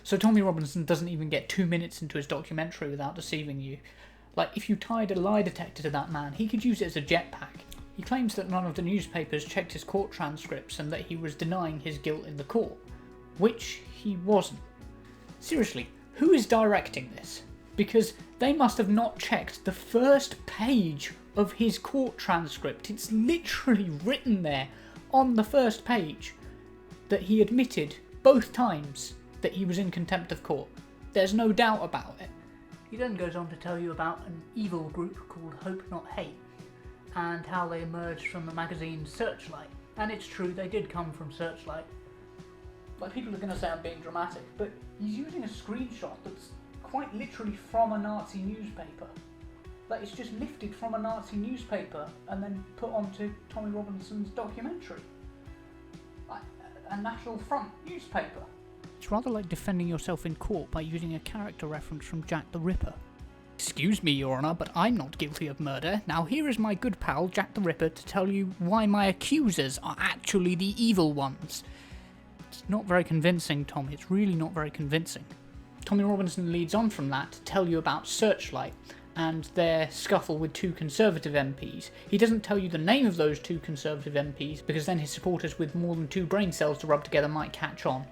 So Tommy Robinson doesn't even get 2 minutes into his documentary without deceiving you. Like, if you tied a lie detector to that man, he could use it as a jetpack. He claims that none of the newspapers checked his court transcripts and that he was denying his guilt in the court, which he wasn't. Seriously, who is directing this? Because they must have not checked the first page of his court transcript. It's literally written there on the first page that he admitted both times that he was in contempt of court. There's no doubt about it. He then goes on to tell you about an evil group called Hope Not Hate and how they emerged from the magazine Searchlight. And it's true, they did come from Searchlight. Like, people are going to say I'm being dramatic, but he's using a screenshot that's quite literally from a Nazi newspaper. Like, it's just lifted from a Nazi newspaper and then put onto Tommy Robinson's documentary. Like, a National Front newspaper. It's rather like defending yourself in court by using a character reference from Jack the Ripper. Excuse me, Your Honour, but I'm not guilty of murder. Now here is my good pal, Jack the Ripper, to tell you why my accusers are actually the evil ones. It's not very convincing, Tom. It's really not very convincing. Tommy Robinson leads on from that to tell you about Searchlight and their scuffle with 2 Conservative MPs. He doesn't tell you the name of those 2 Conservative MPs because then his supporters with more than 2 brain cells to rub together might catch on.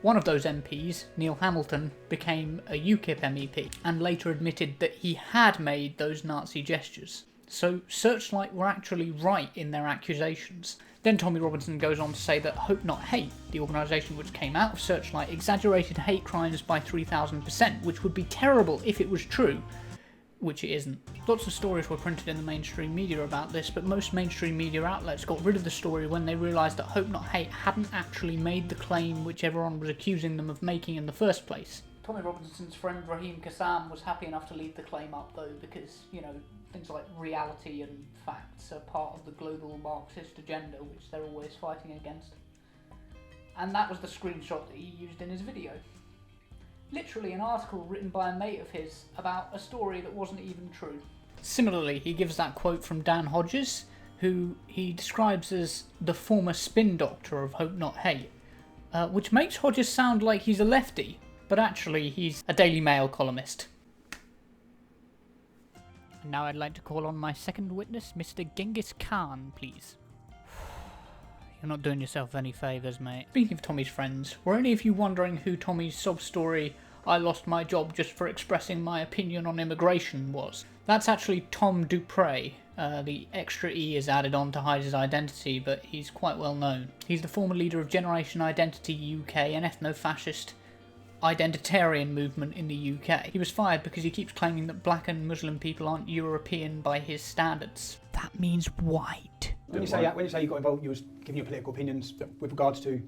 One of those MPs, Neil Hamilton, became a UKIP MEP and later admitted that he had made those Nazi gestures. So Searchlight were actually right in their accusations. Then Tommy Robinson goes on to say that Hope Not Hate, the organisation which came out of Searchlight, exaggerated hate crimes by 3,000%, which would be terrible if it was true, which it isn't. Lots of stories were printed in the mainstream media about this, but most mainstream media outlets got rid of the story when they realised that Hope Not Hate hadn't actually made the claim which everyone was accusing them of making in the first place. Tommy Robinson's friend Raheem Kassam was happy enough to leave the claim up though, because, you know, things like reality and facts are part of the global Marxist agenda, which they're always fighting against. And that was the screenshot that he used in his video. Literally an article written by a mate of his about a story that wasn't even true. Similarly, he gives that quote from Dan Hodges, who he describes as the former spin doctor of Hope Not Hate, which makes Hodges sound like he's a lefty, but actually he's a Daily Mail columnist. And now I'd like to call on my second witness, Mr. Genghis Khan, please. You're not doing yourself any favours, mate. Speaking of Tommy's friends, were any of you wondering who Tommy's sob story, I lost my job just for expressing my opinion on immigration, was? That's actually Tom Dupre. The extra E is added on to hide his identity, but he's quite well known. He's the former leader of Generation Identity UK, an ethno-fascist identitarian movement in the UK. He was fired because he keeps claiming that black and Muslim people aren't European by his standards. That means white. When you say you got involved, you was giving your political opinions with regards to?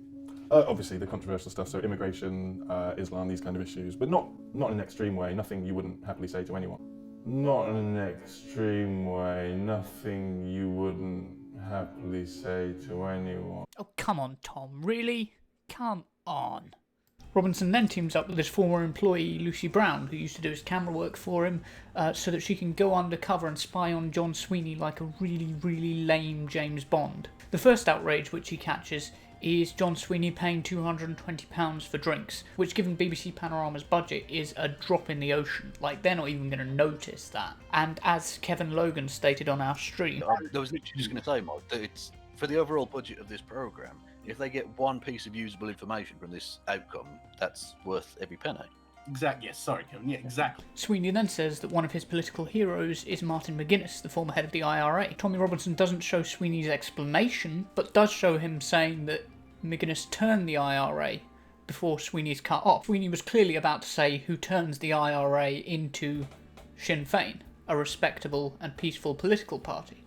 Obviously the controversial stuff, so immigration, Islam, these kind of issues, but not in an extreme way, nothing you wouldn't happily say to anyone. Not in an extreme way, nothing you wouldn't happily say to anyone. Oh, come on, Tom, really? Come on. Robinson then teams up with his former employee Lucy Brown, who used to do his camera work for him, so that she can go undercover and spy on John Sweeney like a really, really lame James Bond. The first outrage which he catches is John Sweeney paying £220 for drinks, which given BBC Panorama's budget is a drop in the ocean. Like, they're not even going to notice that. And as Kevin Logan stated on our stream... I was literally just going to say, Mike, that it's for the overall budget of this programme, if they get one piece of usable information from this outcome, that's worth every penny. Exactly. Yes, sorry, Kevin. Yeah, exactly. Sweeney then says that one of his political heroes is Martin McGuinness, the former head of the IRA. Tommy Robinson doesn't show Sweeney's explanation, but does show him saying that McGuinness turned the IRA before Sweeney's cut off. Sweeney was clearly about to say who turns the IRA into Sinn Féin, a respectable and peaceful political party.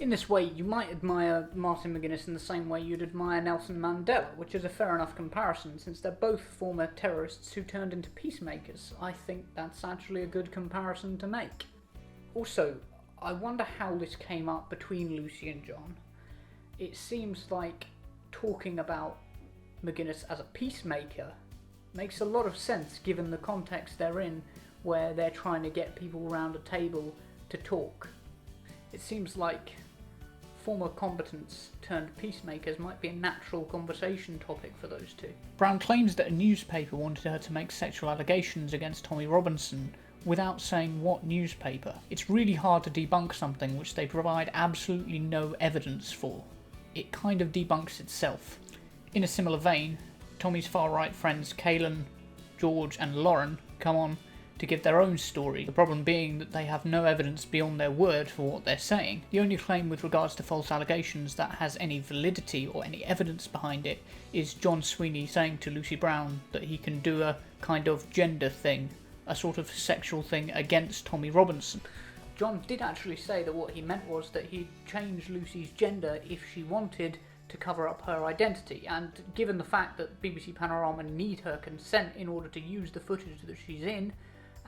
In this way, you might admire Martin McGuinness in the same way you'd admire Nelson Mandela, which is a fair enough comparison, since they're both former terrorists who turned into peacemakers. I think that's actually a good comparison to make. Also, I wonder how this came up between Lucy and John. It seems like talking about McGuinness as a peacemaker makes a lot of sense given the context they're in, where they're trying to get people around a table to talk. It seems like former combatants turned peacemakers might be a natural conversation topic for those two. Brown claims that a newspaper wanted her to make sexual allegations against Tommy Robinson without saying what newspaper. It's really hard to debunk something which they provide absolutely no evidence for. It kind of debunks itself. In a similar vein, Tommy's far-right friends Kaylin, George and Lauren come on to give their own story, the problem being that they have no evidence beyond their word for what they're saying. The only claim with regards to false allegations that has any validity or any evidence behind it is John Sweeney saying to Lucy Brown that he can do a kind of gender thing, a sort of sexual thing against Tommy Robinson. John did actually say that what he meant was that he'd change Lucy's gender if she wanted to cover up her identity, and given the fact that BBC Panorama need her consent in order to use the footage that she's in,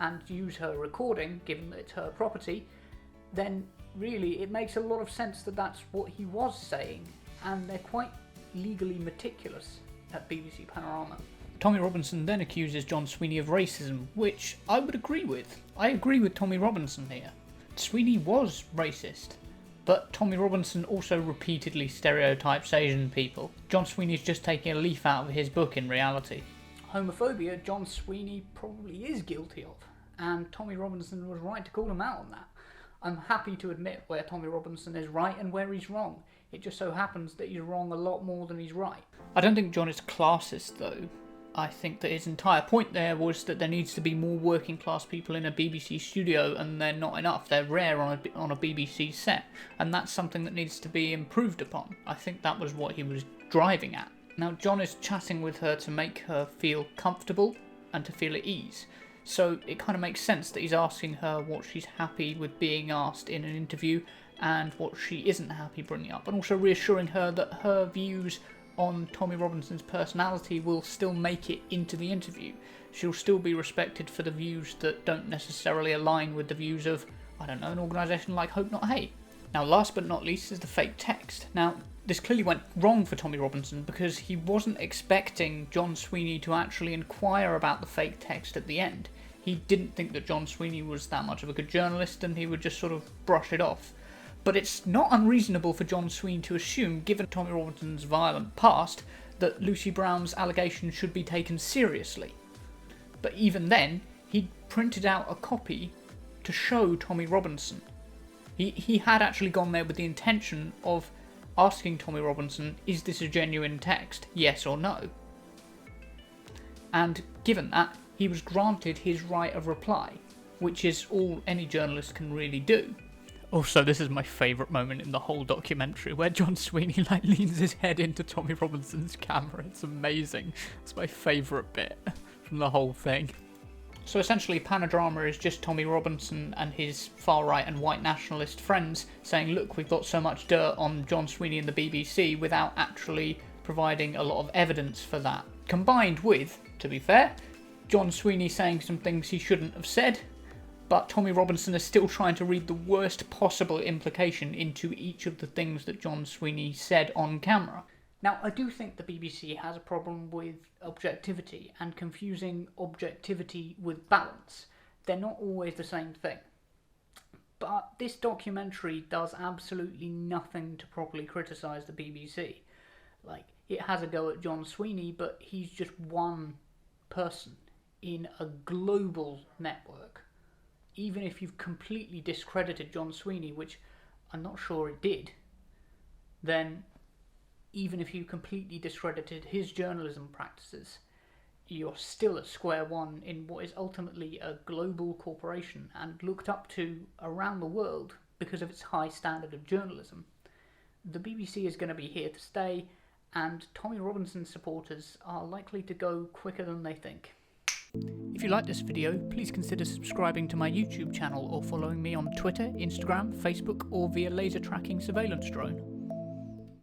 and use her recording, given that it's her property, then really it makes a lot of sense that that's what he was saying, and they're quite legally meticulous at BBC Panorama. Tommy Robinson then accuses John Sweeney of racism, which I would agree with. I agree with Tommy Robinson here. Sweeney was racist, but Tommy Robinson also repeatedly stereotypes Asian people. John Sweeney's just taking a leaf out of his book in reality. Homophobia, John Sweeney probably is guilty of, and Tommy Robinson was right to call him out on that. I'm happy to admit where Tommy Robinson is right and where he's wrong. It just so happens that he's wrong a lot more than he's right. I don't think John is classist though. I think that his entire point there was that there needs to be more working class people in a BBC studio, and they're not enough. They're rare on a BBC set, and that's something that needs to be improved upon. I think that was what he was driving at. Now, John is chatting with her to make her feel comfortable and to feel at ease. So it kind of makes sense that he's asking her what she's happy with being asked in an interview and what she isn't happy bringing up, and also reassuring her that her views on Tommy Robinson's personality will still make it into the interview. She'll still be respected for the views that don't necessarily align with the views of, I don't know, an organisation like Hope Not Hate. Now, last but not least is the fake text. Now, this clearly went wrong for Tommy Robinson because he wasn't expecting John Sweeney to actually inquire about the fake text at the end. He didn't think that John Sweeney was that much of a good journalist, and he would just sort of brush it off. But it's not unreasonable for John Sweeney to assume, given Tommy Robinson's violent past, that Lucy Brown's allegations should be taken seriously. But even then, he printed out a copy to show Tommy Robinson. He had actually gone there with the intention of asking Tommy Robinson, is this a genuine text, yes or no? And given that, he was granted his right of reply, which is all any journalist can really do. Also, this is my favourite moment in the whole documentary, where John Sweeney leans his head into Tommy Robinson's camera. It's amazing. It's my favourite bit from the whole thing. So essentially, Panodrama is just Tommy Robinson and his far-right and white nationalist friends saying, look, we've got so much dirt on John Sweeney and the BBC, without actually providing a lot of evidence for that. Combined with, to be fair, John Sweeney saying some things he shouldn't have said, but Tommy Robinson is still trying to read the worst possible implication into each of the things that John Sweeney said on camera. Now, I do think the BBC has a problem with objectivity and confusing objectivity with balance. They're not always the same thing. But this documentary does absolutely nothing to properly criticise the BBC. Like, it has a go at John Sweeney, but he's just one person in a global network. Even if you've completely discredited John Sweeney, which I'm not sure it did, then even if you completely discredited his journalism practices, you're still at square one in what is ultimately a global corporation and looked up to around the world because of its high standard of journalism. The BBC is going to be here to stay, and Tommy Robinson supporters are likely to go quicker than they think. If you like this video, please consider subscribing to my YouTube channel or following me on Twitter, Instagram, Facebook, or via laser tracking surveillance drone.